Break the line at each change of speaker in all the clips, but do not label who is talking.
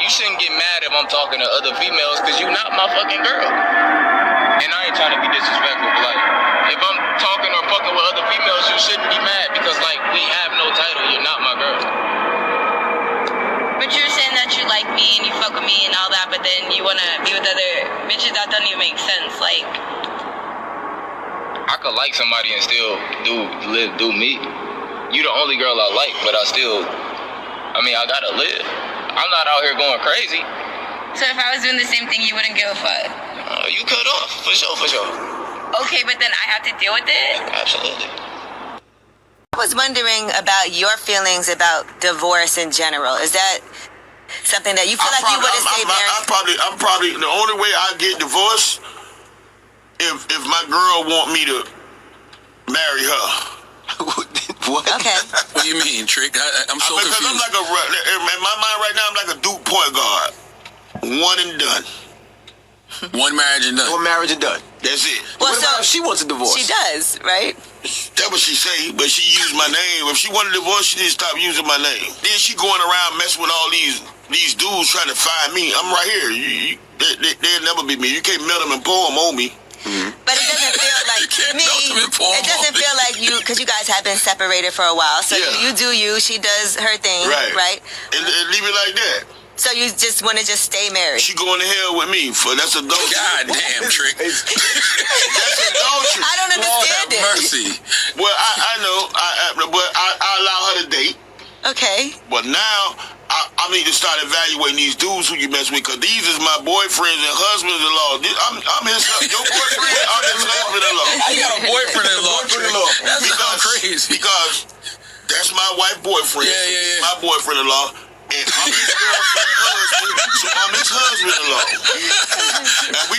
you shouldn't get mad if I'm talking to other females because you're not my fucking girl. And I ain't trying to be disrespectful, but like, if I'm talking or fucking with other females, you shouldn't be mad because like we have no title. You're not my girl.
But you're saying that you like me and you fuck with me and all that, but then you wanna be with other bitches. That doesn't even make sense. Like,
I could like somebody and still do me. You the only girl I like, but I gotta live. I'm not out here going crazy.
so if I was doing the same thing, you wouldn't give a fuck?
You cut off, for sure.
Okay, but then I have to deal with it?
Absolutely.
I was wondering about your feelings about divorce in general. Is that something that you feel like you would have stayed married?
I'm probably the only way I get divorced if my girl want me to marry her.
What?
Okay.
What do you mean, Trick? I'm so confused.
Because I'm like in my mind right now, I'm like a Duke point guard. One and done.
One marriage and done.
One marriage and done. That's it.
Well,
What about if she wants a divorce?
She does, right?
That's what she say, but she used my name. If she wanted a divorce, she didn't stop using my name. Then she going around messing with all these dudes trying to find me. I'm right here. They'll never be me. You can't melt them and pour them on me.
Mm-hmm. But it doesn't feel like me. It doesn't feel like you, because you guys have been separated for a while. So you do you. She does her thing, right?
And leave it like that.
So you just want to just stay married?
She going to hell with me that's adultery.
God damn, Trick.
That's adultery.
I don't understand it.
Mercy.
Well, I know, but I allow her to date.
Okay.
But now I need to start evaluating these dudes who you mess with, because these is my boyfriends and husbands-in-law. I'm your boyfriend. I'm his husband-in-law.
I got a boyfriend-in-law. That's crazy.
Because that's my wife boyfriend.
Yeah.
My boyfriend-in-law. And I'm his girlfriend husband, so I'm his husband-in-law. And we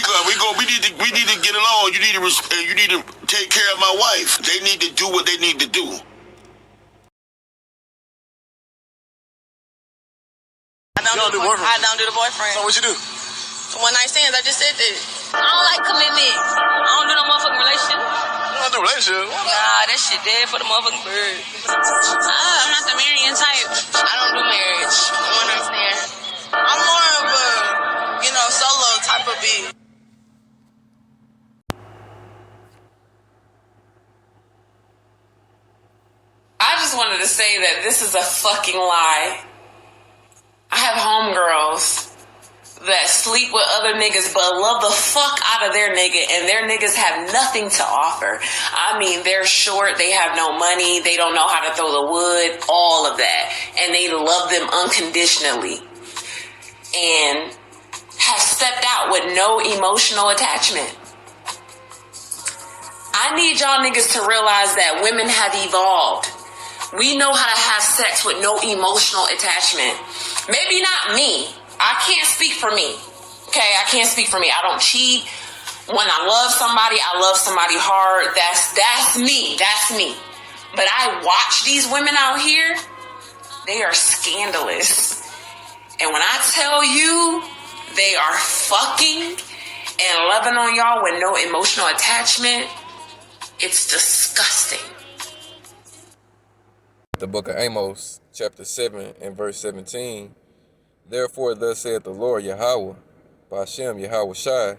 need to get along. You need to take care of my wife. They need to do what they need to do.
I don't do the boyfriend.
So what you do?
One night stands, I just said that. I don't like commitment. I don't do no motherfucking relationship.
You don't do relationship?
Nah, that shit dead for the motherfucking bird. I'm not the marrying type. I don't do marriage. One night stand. I'm more of a, solo type of bitch.
I just wanted to say that this is a fucking lie. I have homegirls that sleep with other niggas but love the fuck out of their nigga, and their niggas have nothing to offer. I mean, they're short, they have no money, they don't know how to throw the wood, all of that. And they love them unconditionally. And have stepped out with no emotional attachment. I need y'all niggas to realize that women have evolved. We know how to have sex with no emotional attachment. Maybe not me. I can't speak for me. Okay, I can't speak for me. I don't cheat. When I love somebody hard. That's me. That's me. But I watch these women out here. They are scandalous. And when I tell you they are fucking and loving on y'all with no emotional attachment, it's disgusting.
The book of Amos, chapter 7 and verse 17. Therefore thus saith the Lord Yahweh, Bashem Yahweh Shai,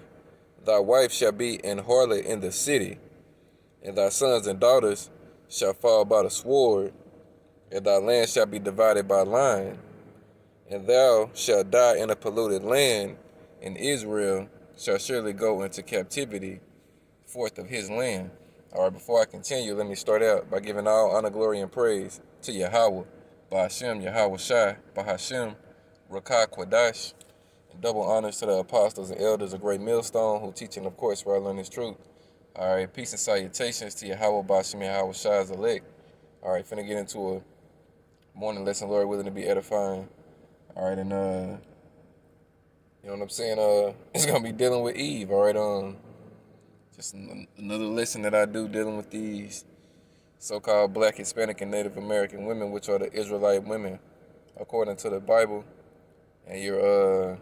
thy wife shall be an harlot in the city, and thy sons and daughters shall fall by the sword, and thy land shall be divided by line, and thou shalt die in a polluted land, and Israel shall surely go into captivity forth of his land. All right, before I continue, let me start out by giving all honor, glory, and praise to Yahweh, Bashem Yahweh Shai, Bahashem Rakah Kwadash, and double honors to the apostles and elders of Great Millstone who teaching, of course, where I learn this truth. All right, peace and salutations to Yahweh, Bashem Yahweh Shai's elect. All right, finna get into a morning lesson, Lord willing, to be edifying. All right, and you know what I'm saying? It's gonna be dealing with Eve. All right, just another lesson that I do dealing with these so-called Black, Hispanic, and Native American women, which are the Israelite women, according to the Bible. And you're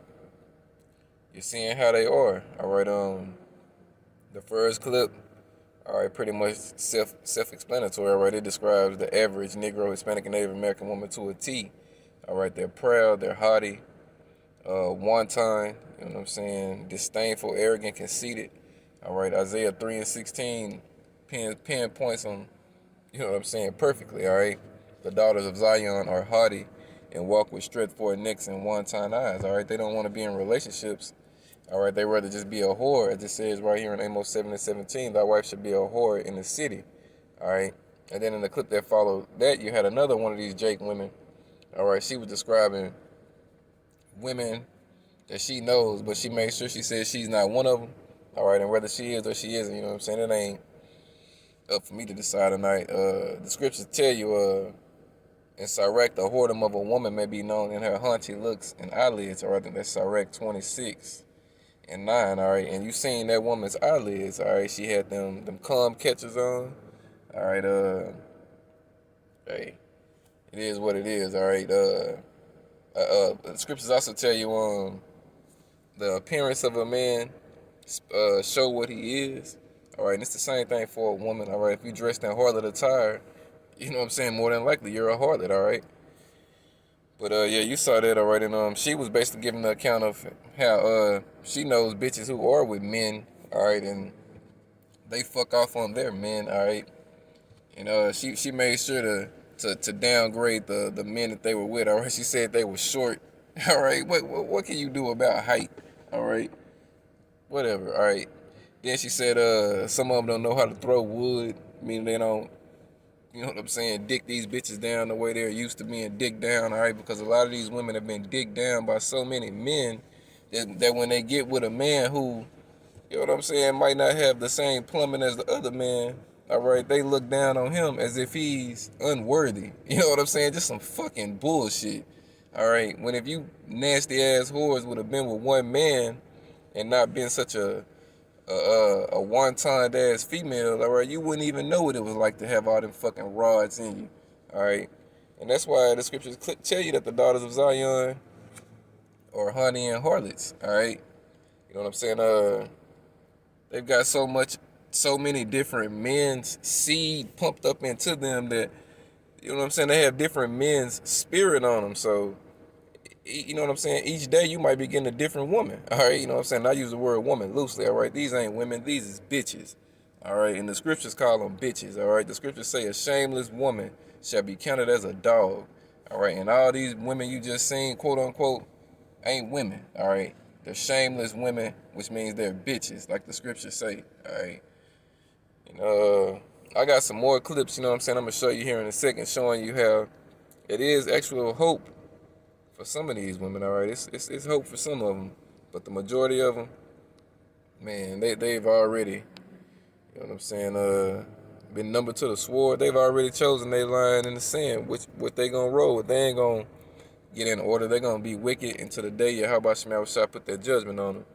seeing how they are. All right, the first clip, all right, pretty much self-explanatory. All right, it describes the average Negro, Hispanic, and Native American woman to a T. All right, they're proud, they're haughty, wanton, you know what I'm saying, disdainful, arrogant, conceited. All right, Isaiah 3:16 pinpoints them, you know what I'm saying, perfectly. All right, the daughters of Zion are haughty and walk with straightforward necks and wanton eyes. All right, they don't want to be in relationships. All right, they rather just be a whore. It just says right here in Amos 7:17, thy wife should be a whore in the city. All right, and then in the clip that followed that, you had another one of these Jake women. All right, she was describing women that she knows, but she made sure she said she's not one of them. All right, and whether she is or she isn't, you know what I'm saying, it ain't up for me to decide tonight. The scriptures tell you, in Sirach, the whoredom of a woman may be known in her haughty looks and eyelids. All right, I think that's Sirach 26:9. All right, and you seen that woman's eyelids. All right, she had them cum catchers on. All right, hey, it is what it is. All right, the scriptures also tell you, the appearance of a man show what he is. All right, and it's the same thing for a woman. All right, if you dressed in harlot attire, you know what I'm saying, more than likely you're a harlot. All right, but yeah, you saw that. All right, and she was basically giving the account of how she knows bitches who are with men. All right, and they fuck off on their men. All right, and she made sure to downgrade the men that they were with. All right, she said they were short. All right, what can you do about height? All right, whatever. All right. Then she said some of them don't know how to throw wood, meaning they don't, you know what I'm saying, dick these bitches down the way they're used to being dicked down, all right? Because a lot of these women have been dicked down by so many men that when they get with a man who, you know what I'm saying, might not have the same plumbing as the other man, all right, they look down on him as if he's unworthy. You know what I'm saying? Just some fucking bullshit, all right? When if you nasty ass whores would have been with one man and not been such a wanton ass female, all right, you wouldn't even know what it was like to have all them fucking rods in you, all right? And that's why the scriptures tell you that the daughters of Zion are honey and harlots, all right? You know what I'm saying? They've got so many different men's seed pumped up into them that, you know what I'm saying, they have different men's spirit on them. So, you know what I'm saying, each day you might be getting a different woman, all right? You know what I'm saying? I use the word woman loosely, all right? These ain't women, these is bitches, all right? And the scriptures call them bitches, all right? The scriptures say a shameless woman shall be counted as a dog, all right? And all these women you just seen, quote unquote, ain't women, all right? They're shameless women, which means they're bitches, like the scriptures say, all right? And I got some more clips, you know what I'm saying, I'm going to show you here in a second, showing you how it is actual hope for some of these women, all right? It's hope for some of them, but the majority of them, man, they've already, you know what I'm saying, been numbered to the sword. They've already chosen their line in the sand, what they gonna roll with. They ain't gonna get in order. They're gonna be wicked until the day Yahweh Shema shall put their judgment on them.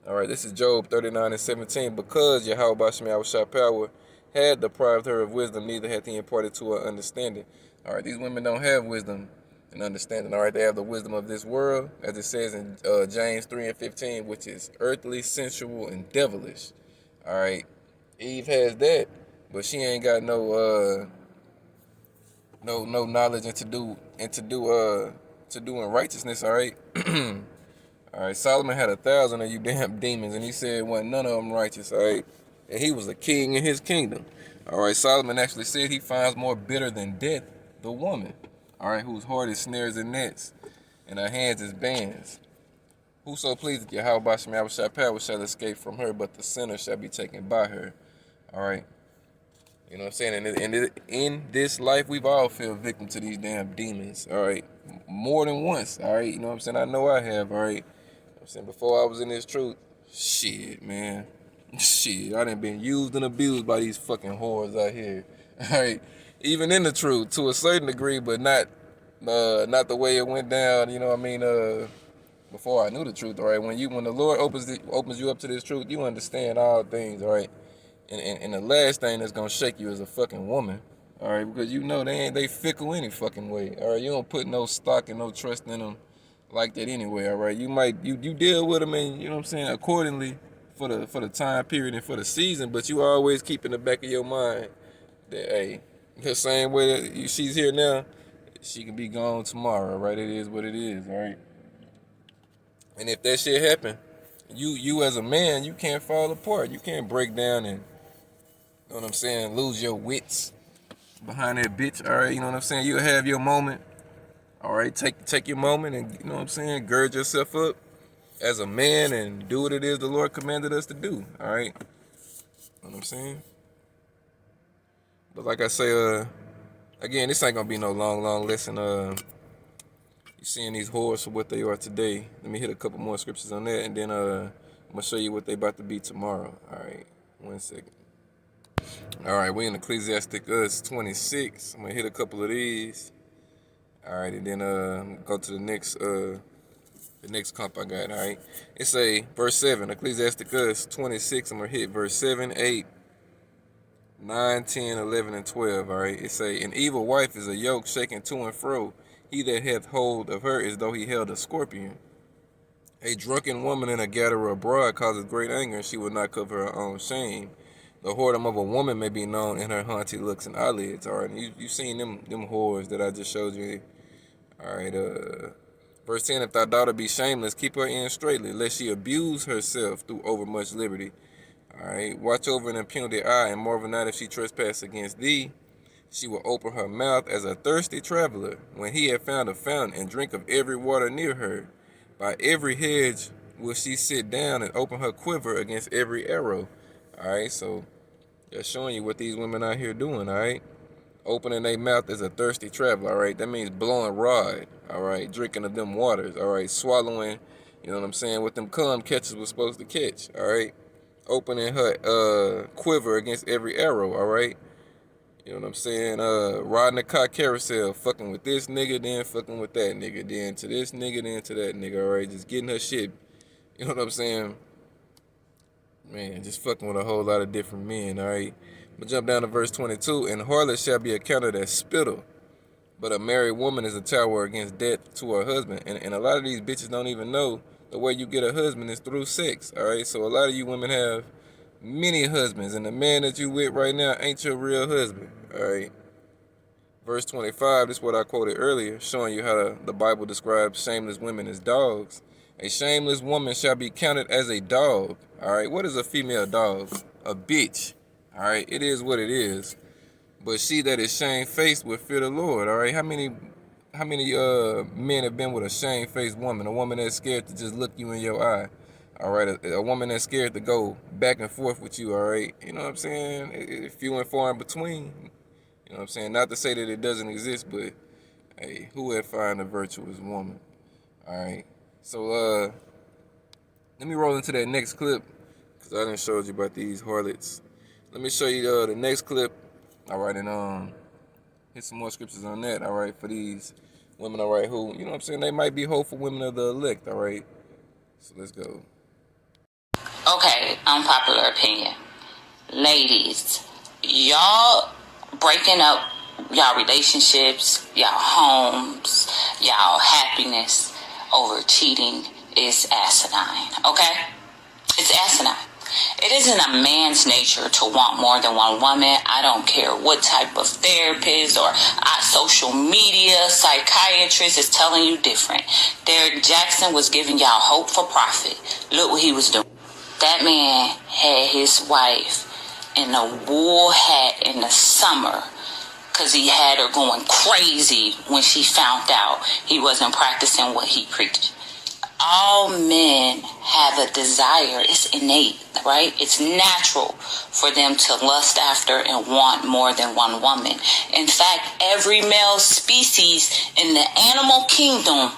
All right, this is Job 39:17. Because Yahweh Shema power had deprived her of wisdom, neither hath he imparted to her understanding. All right, these women don't have wisdom and understanding. All right, they have the wisdom of this world, as it says in James 3:15, which is earthly, sensual, and devilish. All right, Eve has that, but she ain't got no knowledge into doing righteousness. All right. All right, Solomon had 1,000 of you damn demons, and he said wasn't none of them righteous. All right, and he was a king in his kingdom. All right, Solomon actually said he finds more bitter than death the woman, all right, whose heart is snares and nets, and her hands is bands. Whoso pleaseth Yahweh Shema power shall escape from her, but the sinner shall be taken by her. All right, you know what I'm saying? And in this life, we've all fell victim to these damn demons. All right, more than once. All right, you know what I'm saying? I know I have. All right, you know what I'm saying, before I was in this truth, shit, man. Shit, I done been used and abused by these fucking whores out here. All right, even in the truth to a certain degree, but not the way it went down. You know what I mean? Before I knew the truth. All right, when the Lord opens you up to this truth, you understand all things. All right, and the last thing that's gonna shake you is a fucking woman. All right, because you know they fickle any fucking way. All right, you don't put no stock and no trust in them like that anyway. All right, you deal with them, and you know what I'm saying, accordingly for the time period and for the season, but you always keep in the back of your mind that, hey, the same way that she's here now, she can be gone tomorrow, right? It is what it is, all right? And if that shit happen, you as a man, you can't fall apart. You can't break down and, you know what I'm saying, lose your wits behind that bitch. All right, you know what I'm saying? You'll have your moment. All right, take your moment and, you know what I'm saying, gird yourself up as a man and do what it is the Lord commanded us to do. All right, you know what I'm saying? But like I say, again, this ain't gonna be no long lesson. You seeing these whores for what they are today. Let me hit a couple more scriptures on that, and then I'm gonna show you what they about to be tomorrow. All right, 1 second. All right, we in Ecclesiasticus 26. I'm gonna hit a couple of these. All right, and then go to the next comp I got. All right, it's a verse 7, Ecclesiasticus 26. I'm gonna hit verse 7, 8, 9, 10, 11, and 12. All right, it's a, an evil wife is a yoke shaken to and fro. He that hath hold of her as though he held a scorpion. A drunken woman and a gatherer abroad causes great anger, and she will not cover her own shame. The whoredom of a woman may be known in her haughty looks and eyelids. All right, and you seen them whores that I just showed you. All right, verse 10, if thy daughter be shameless, keep her in straitly, lest she abuse herself through overmuch liberty. All right, watch over an impunity eye, and marvel not if she trespass against thee. She will open her mouth as a thirsty traveler, when he had found a fountain, and drink of every water near her. By every hedge will she sit down, and open her quiver against every arrow. All right, so that's showing you what these women out here doing, all right? Opening their mouth as a thirsty traveler, all right? That means blowing rod, all right? Drinking of them waters, all right? Swallowing, you know what I'm saying, what them cum catchers was supposed to catch, all right? Opening her quiver against every arrow, all right? You know what I'm saying? Riding a car carousel, fucking with this nigga, then fucking with that nigga, then to this nigga, then to that nigga, all right? Just getting her shit, you know what I'm saying? Man, just fucking with a whole lot of different men, all right? I'm going to jump down to verse 22. And harlot shall be accounted as spittle, but a married woman is a tower against death to her husband. And a lot of these bitches don't even know the way you get a husband is through sex, all right? So a lot of you women have many husbands, and the man that you with right now ain't your real husband, all right? Verse 25, this is what I quoted earlier, showing you how the Bible describes shameless women as dogs. A shameless woman shall be counted as a dog, all right? What is a female dog? A bitch, all right? It is what it is. But she that is shamefaced will fear the Lord, all right? How many men have been with a shamefaced woman, a woman that's scared to just look you in your eye? All right, a woman that's scared to go back and forth with you, all right? You know what I'm saying? Few and far in between. You know what I'm saying? Not to say that it doesn't exist, but, hey, who would find a virtuous woman? All right? So, let me roll into that next clip, because I done showed you about these harlots. Let me show you the next clip, all right, and hit some more scriptures on that, all right, for these women, all right, who, you know what I'm saying, they might be hopeful women of the elect, all right? So, let's go.
Okay, unpopular opinion. Ladies, y'all breaking up y'all relationships, y'all homes, y'all happiness over cheating is asinine, okay? It's asinine. It isn't a man's nature to want more than one woman. I don't care what type of therapist or social media psychiatrist is telling you different. Derek Jackson was giving y'all hope for profit. Look what he was doing. That man had his wife in a wool hat in the summer because he had her going crazy when she found out he wasn't practicing what he preached. All men have a desire. It's innate, right? It's natural for them to lust after and want more than one woman. In fact, every male species in the animal kingdom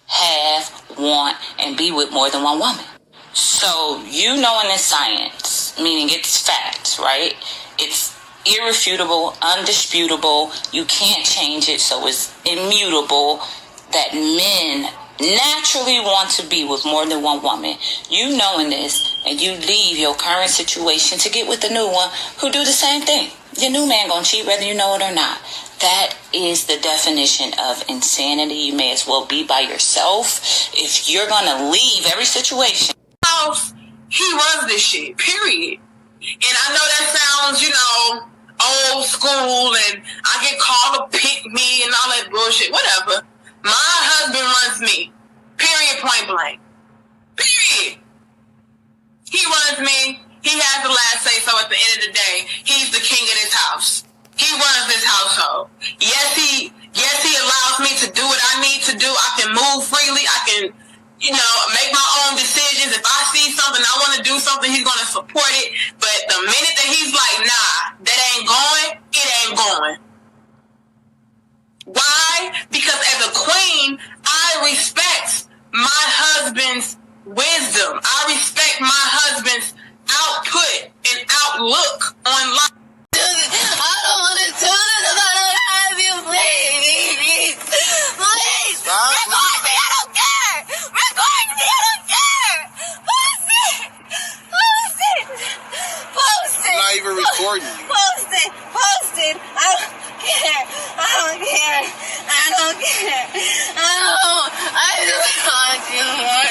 have, want, and be with more than one woman. So, you knowing it's science, meaning it's fact, right? It's irrefutable, undisputable. You can't change it, so it's immutable that men naturally want to be with more than one woman. You knowing this, and you leave your current situation to get with the new one who do the same thing. Your new man gonna cheat whether you know it or not. That is the definition of insanity. You may as well be by yourself. If you're gonna leave every situation.
He runs this shit, period. And I know that sounds, old school, and I get called a pick me and all that bullshit, whatever. My husband runs me, period, point point blank. Period. He runs me. He has the last say so at the end of the day. He's the king of this house. He runs this household. Yes, he allows me to do what I need to do. I can move freely. I can, make my own decisions. If I see something, I want to do something, he's going to support it. But the minute that he's like, nah, that ain't going, it ain't going. Why? Because as a queen, I respect my husband's wisdom. I respect my husband's output and outlook on life. I don't want to do this if I don't have you, please. Please. Stop. Record me, I don't care. Record me, I don't care. Post it. Post it. Post it.
I'm not even recording you.
Post it. Post it. I don't care. I don't care. I don't care. I just want you more.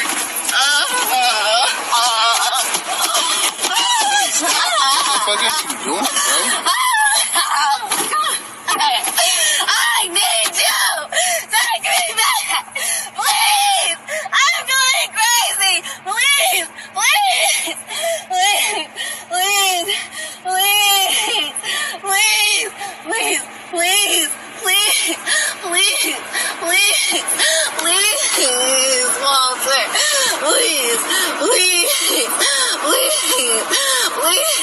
What the fuck is you doing, bro?
I need you! Take me back! Please! I'm going crazy! Please! Please! Please! Please! Please! Please! Please! Please! Please! Please! Please! Please! Walter! Please! Please! Please!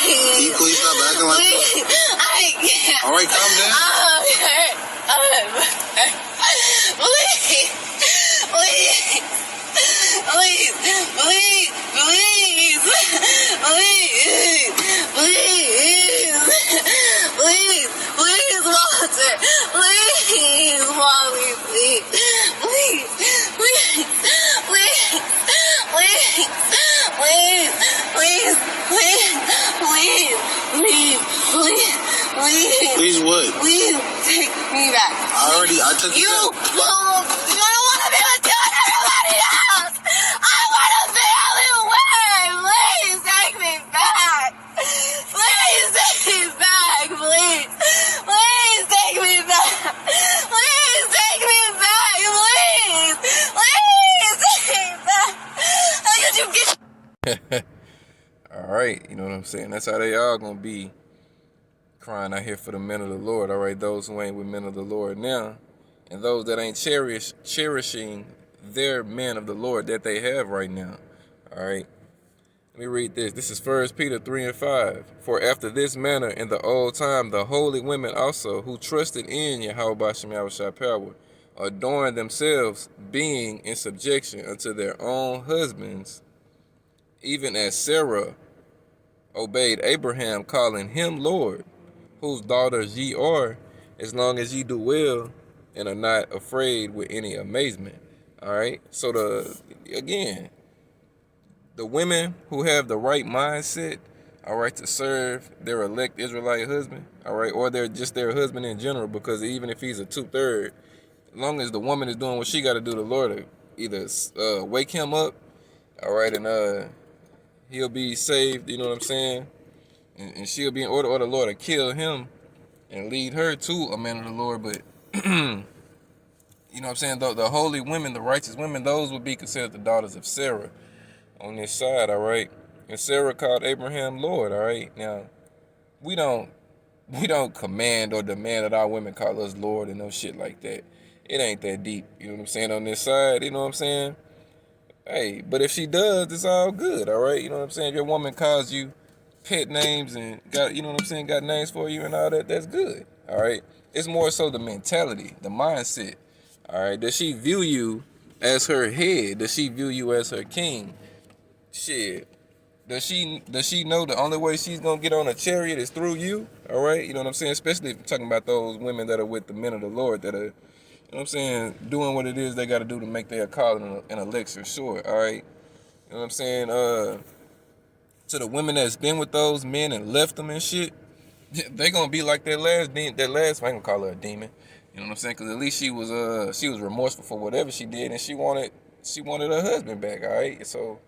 Can you please stop acting like that?
I can't.
All right, calm down.
Please, please, please, please, please, please, please, please, please, Walter, please, Wally, please, please, please, please, please, please, please, please, please, please, please, please.
Please what?
Please take me back.
I took you
You
back.
don't want to be with you and everybody else. I want to be everywhere. Please take me back. Please take me back. Please. Please take me back. Please take me back. Please. Please take me back. How could you get...
All right, you know what I'm saying? That's how they all gonna be crying out here for the men of the Lord. All right, those who ain't with men of the Lord now, and those that ain't cherishing their men of the Lord that they have right now. All right, let me read this. This is 1 Peter 3:5. For after this manner in the old time, the holy women also who trusted in Yahweh B'Shem Yahushua power adorned themselves, being in subjection unto their own husbands, even as Sarah obeyed Abraham, calling him Lord, whose daughters ye are, as long as ye do well and are not afraid with any amazement. All right. So the women who have the right mindset, all right, to serve their elect Israelite husband, all right, or they're just their husband in general, because even if he's a 2/3, as long as the woman is doing what she got to do, the Lord will either wake him up, all right, and he'll be saved, you know what I'm saying? And she'll be in order, or the Lord will kill him and lead her to a man of the Lord. But, you know what I'm saying? The holy women, the righteous women, those would be considered the daughters of Sarah on this side, all right? And Sarah called Abraham Lord, all right? Now, we don't command or demand that our women call us Lord and no shit like that. It ain't that deep, you know what I'm saying, on this side, you know what I'm saying? Hey, but if she does, it's all good, all right? You know what I'm saying? If your woman calls you pet names and got, you know what I'm saying, got names for you and all that, that's good, all right? It's more so the mentality, the mindset, all right? Does she view you as her head? Does she view you as her king? Shit. Does she know the only way she's going to get on a chariot is through you, all right? You know what I'm saying? Especially if you're talking about those women that are with the men of the Lord that are, you know what I'm saying, doing what it is they got to do to make their calling and election short, all right? You know what I'm saying? To the women that's been with those men and left them and shit, they going to be like that last, I ain't going to call her a demon, you know what I'm saying? Because at least she was remorseful for whatever she did, and she wanted her husband back, all right? So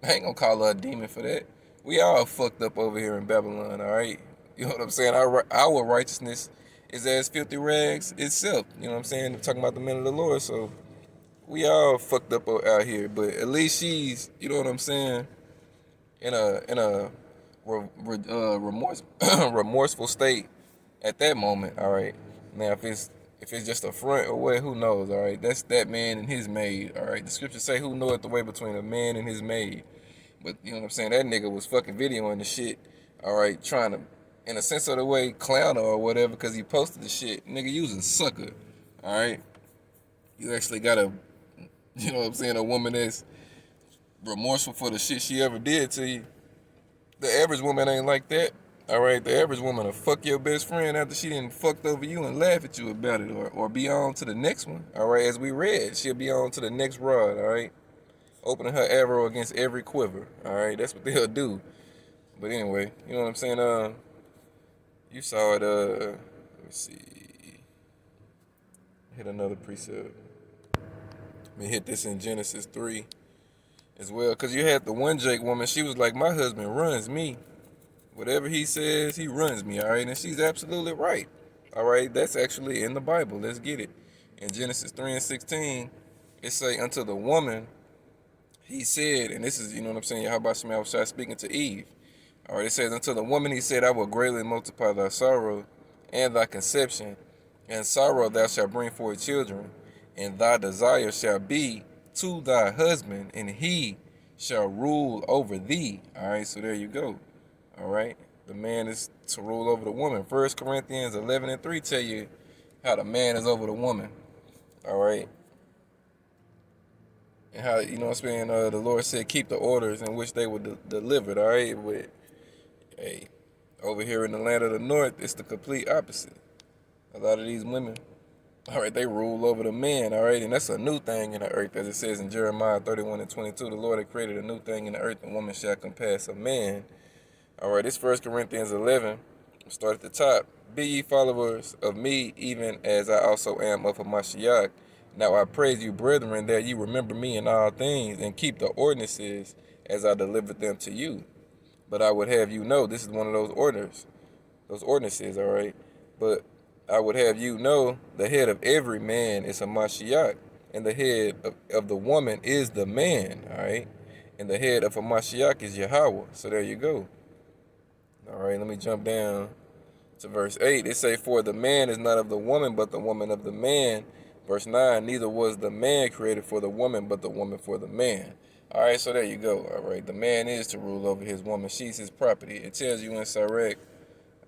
I ain't going to call her a demon for that. We all fucked up over here in Babylon, all right? You know what I'm saying? Our righteousness is as filthy rags itself. You know what I'm saying? I'm talking about the men of the Lord. So we all fucked up out here, but at least she's, you know what I'm saying, in a remorseful state at that moment. All right. Now, if it's just a front or what, who knows? All right. That's that man and his maid. All right. The scriptures say, "Who knoweth the way between a man and his maid?" But you know what I'm saying? That nigga was fucking videoing the shit. All right, trying to, in a sense of the way, clown her or whatever, because he posted the shit. Nigga, you was a sucker. All right. You actually got a, you know what I'm saying, a woman that's remorseful for the shit she ever did to you. The average woman ain't like that. All right, the average woman will fuck your best friend after she done fucked over you and laugh at you about it, or be on to the next one. All right, as we read, she'll be on to the next rod. All right, opening her arrow against every quiver. All right, that's what they'll do. But anyway, you know what I'm saying? You saw it. Let me see. Hit another precept. Let me hit this in Genesis 3 as well, because you had the one Jake woman. She was like, my husband runs me. Whatever he says, he runs me. All right, and she's absolutely right. All right, that's actually in the Bible. Let's get it. In Genesis 3:16, it say, unto the woman, he said, and this is, you know what I'm saying, Yahweh Shema was speaking to Eve. All right, it says, unto the woman he said, I will greatly multiply thy sorrow and thy conception, and sorrow thou shalt bring forth children, and thy desire shall be to thy husband, and he shall rule over thee. All right, so there you go. All right, the man is to rule over the woman. 1 Corinthians 11:3 tell you how the man is over the woman. All right, and how, you know what I'm saying, the Lord said, keep the orders in which they were delivered. All right, but hey, over here in the land of the north, it's the complete opposite. A lot of these women, all right, they rule over the men, all right, and that's a new thing in the earth, as it says in Jeremiah 31:22. The Lord had created a new thing in the earth, and woman shall compass a man. All right, this 1 Corinthians 11, start at the top. Be ye followers of me, even as I also am of Hamashiach. Now I praise you, brethren, that ye remember me in all things, and keep the ordinances as I delivered them to you. But I would have you know, this is one of those ordinances, all right? But I would have you know, the head of every man is Hamashiach, and the head of the woman is the man, all right? And the head of Hamashiach is Yahweh. So there you go. All right, let me jump down to verse 8. It say, for the man is not of the woman, but the woman of the man. Verse 9, neither was the man created for the woman, but the woman for the man. All right, so there you go. All right, the man is to rule over his woman. She's his property. It tells you in Sirach,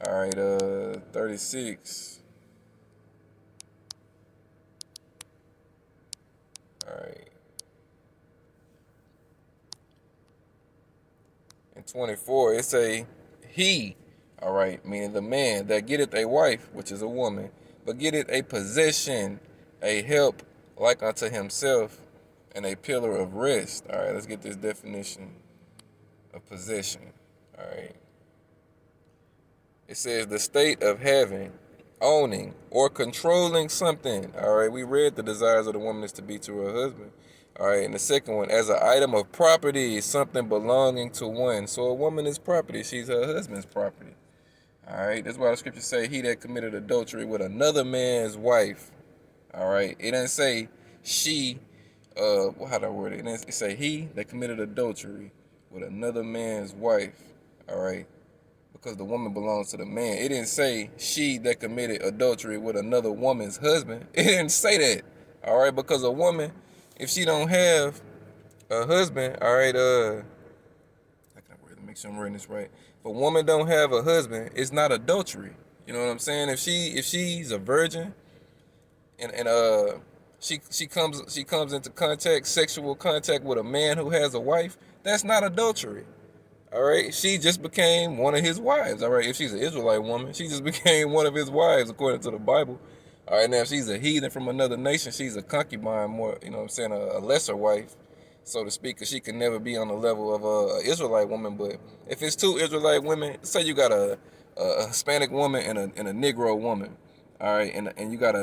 all right, 36. All right. In 24, it say, he, all right, meaning the man, that getteth a wife, which is a woman, but getteth a possession, a help like unto himself, and a pillar of rest. All right, let's get this definition of possession. All right. It says the state of having, owning, or controlling something. All right, we read the desires of the woman is to be to her husband. All right, and the second one, as an item of property, something belonging to one. So a woman is property. She's her husband's property. All right, that's why the scriptures say he that committed adultery with another man's wife. All right, it doesn't say she, how do I word it? It say he that committed adultery with another man's wife. All right, because the woman belongs to the man. It didn't say she that committed adultery with another woman's husband. It didn't say that. All right, because a woman, if she don't have a husband, all right, how can I word it? Make sure I'm writing this right. If a woman don't have a husband, it's not adultery. You know what I'm saying? If she's a virgin, and she comes into sexual contact with a man who has a wife, that's not adultery. All right, she just became one of his wives. All right, if she's an Israelite woman, she just became one of his wives according to the Bible. All right, now if she's a heathen from another nation, she's a concubine, more, you know what I'm saying, a lesser wife, so to speak, because she can never be on the level of an Israelite woman. But if it's two Israelite women, say you got a Hispanic woman and a Negro woman, all right, and you got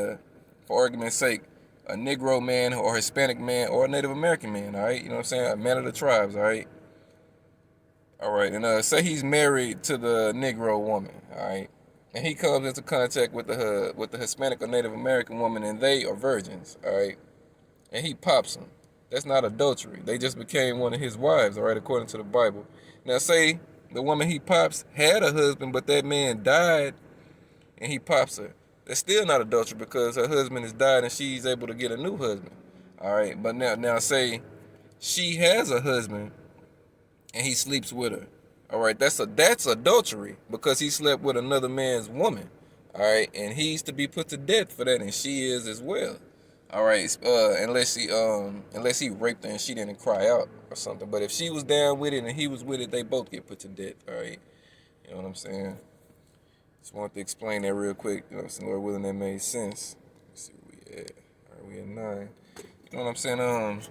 for argument's sake, a Negro man or Hispanic man or a Native American man, all right, you know what I'm saying, a man of the tribes, all right. All right, and say he's married to the Negro woman, all right, and he comes into contact with the Hispanic or Native American woman, and they are virgins, all right. and he pops them. That's not adultery. They just became one of his wives, all right, according to the Bible. Now, say the woman he pops had a husband, but that man died, and he pops her. That's still not adultery because her husband has died and she's able to get a new husband. All right, but now say she has a husband and he sleeps with her. All right, that's adultery because he slept with another man's woman. All right, and he's to be put to death for that, and she is as well. All right, unless he raped her and she didn't cry out or something. But if she was down with it and he was with it, they both get put to death. All right, you know what I'm saying? Just wanted to explain that real quick. You know what I'm saying? Lord willing, that made sense. Let's see where we at. All right, we at 9. You know what I'm saying?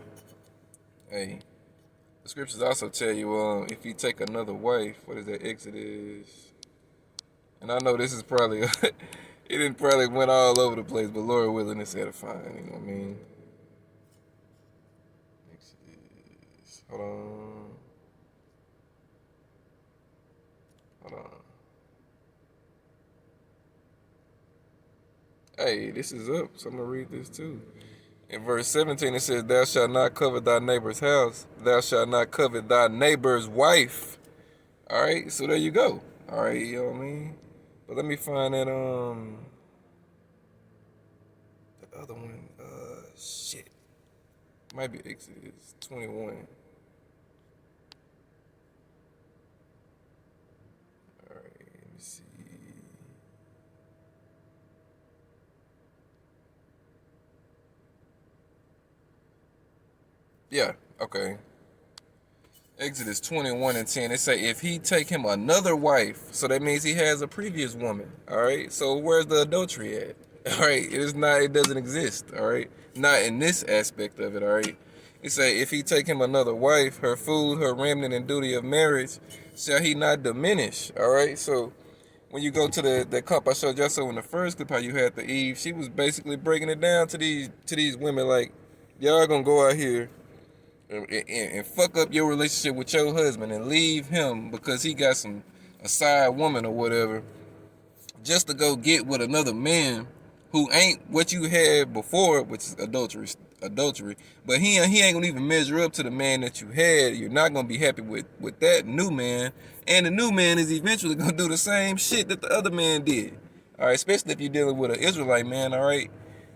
Hey, the scriptures also tell you, if you take another wife, what is that? Exodus. And I know this is probably, it didn't probably went all over the place, but Lord willing, it's edifying. You know what I mean? Exodus. Hold on. Hey, this is up, so I'm going to read this too. In verse 17, it says, thou shalt not covet thy neighbor's house. Thou shalt not covet thy neighbor's wife. All right, so there you go. All right, you know what I mean? But let me find that, the other one, shit. Might be Exodus 21. All right, let me see. Yeah, okay. Exodus 21:10. It say if he take him another wife, so that means he has a previous woman. All right. So where's the adultery at? All right. It is not. It doesn't exist. All right. Not in this aspect of it. All right. It say if he take him another wife, her food, her remnant, and duty of marriage, shall he not diminish? All right. So when you go to the clip I showed y'all, so in the first clip how you had the Eve, she was basically breaking it down to these women like, y'all gonna go out here and fuck up your relationship with your husband and leave him because he got a side woman or whatever, just to go get with another man who ain't what you had before, which is adultery. But he ain't gonna even measure up to the man that you had. You're not gonna be happy with that new man, and the new man is eventually gonna do the same shit that the other man did. All right, especially if you're dealing with an Israelite man. All right,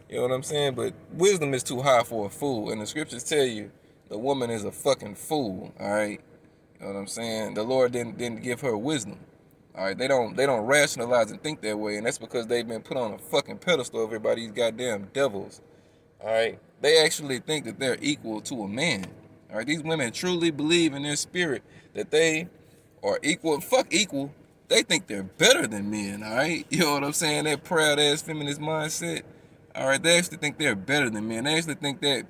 you know what I'm saying. But wisdom is too high for a fool, and the scriptures tell you the woman is a fucking fool, all right? You know what I'm saying? The Lord didn't give her wisdom, all right? They don't rationalize and think that way, and that's because they've been put on a fucking pedestal of everybody's goddamn devils, all right? They actually think that they're equal to a man, all right? These women truly believe in their spirit that they are equal. Fuck equal. They think they're better than men, all right? You know what I'm saying? That proud-ass feminist mindset, all right? They actually think they're better than men. They actually think that,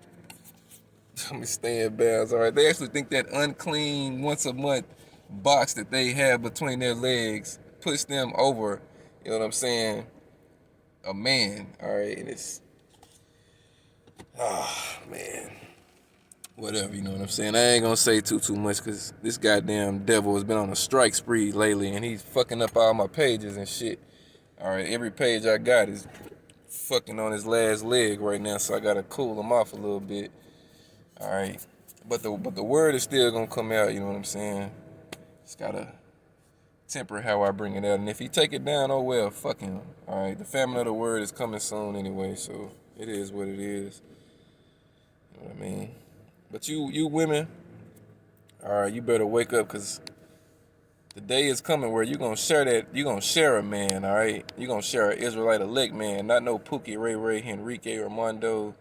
let me stay in bounds, all right? They actually think that unclean once a month box that they have between their legs puts them over, you know what I'm saying, a man, all right? And it's, man, whatever, you know what I'm saying? I ain't gonna say too much because this goddamn devil has been on a strike spree lately and he's fucking up all my pages and shit. All right, every page I got is fucking on his last leg right now, so I gotta cool him off a little bit. All right, but the word is still gonna come out. You know what I'm saying? Just gotta temper how I bring it out. And if he take it down, oh well, fuck him. All right, the famine of the word is coming soon anyway, so it is what it is. You know what I mean? But you women, all right, you better wake up because the day is coming where you're gonna share a man. All right, you're gonna share an Israelite elect man, not no Pookie, Ray, Henrique, Armando.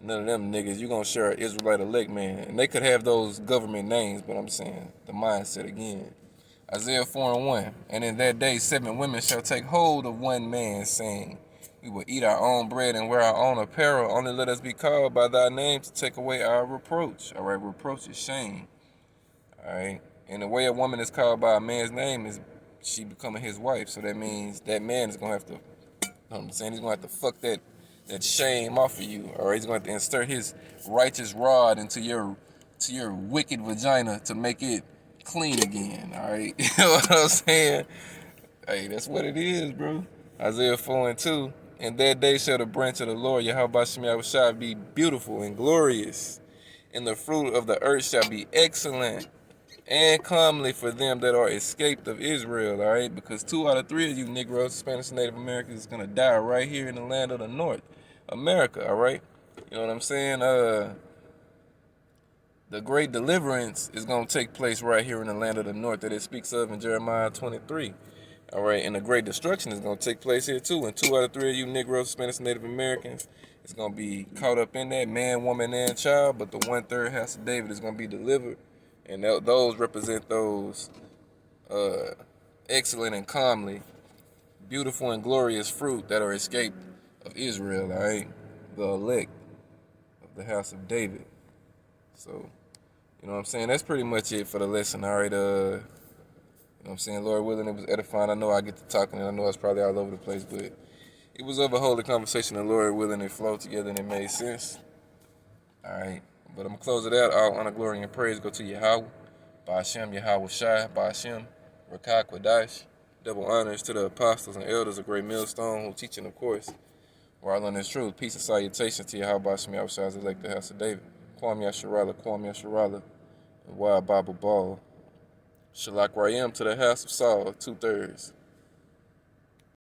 None of them niggas. You gonna share an Israelite elect man. And they could have those government names, but I'm saying the mindset again. Isaiah 4:1. And in that day 7 women shall take hold of one man, saying, we will eat our own bread and wear our own apparel. Only let us be called by thy name to take away our reproach. All right, reproach is shame. All right. And the way a woman is called by a man's name is she becoming his wife. So that means that man is gonna have to, you know what I'm saying, he's gonna have to fuck that shame off of you, or he's going to insert his righteous rod into your wicked vagina to make it clean again, all right? You know what I'm saying? Hey, that's what it is, bro. Isaiah 4:2. In that day shall the branch of the Lord, Yahweh shall be beautiful and glorious, and the fruit of the earth shall be excellent and comely for them that are escaped of Israel, all right? Because 2 out of 3 of you Negroes, Spanish, Native Americans is going to die right here in the land of the North, America, all right? You know what I'm saying? The great deliverance is going to take place right here in the land of the North that it speaks of in Jeremiah 23. All right, and the great destruction is going to take place here too. And 2 out of 3 of you Negroes, Spanish, Native Americans is going to be caught up in that, man, woman, and child. But the 1/3 house of David is going to be delivered. And those represent those excellent and comely, beautiful and glorious fruit that are escaped of Israel, all right? The elect of the house of David. So, you know what I'm saying? That's pretty much it for the lesson, all right? You know what I'm saying? Lord willing, it was edifying. I know I get to talking, and I know it's probably all over the place, but it was of a holy conversation, and Lord willing, it flowed together and it made sense. All right. But I'm going to close it out. All honor, glory, and praise go to Yahweh. Ba'ashem, Yahweh Shai, Ba'ashem, Rakah Kwadash. Double honors to the apostles and elders of Great Millstone who teaching, of course. We're all on this truth. Peace and salutations to Yahweh Ba'ashem, Yahweh Shai's elect, the house of David. Kwam Yasharala, and Wild Bible Ball. Shalak Rayam to the house of Saul, 2/3.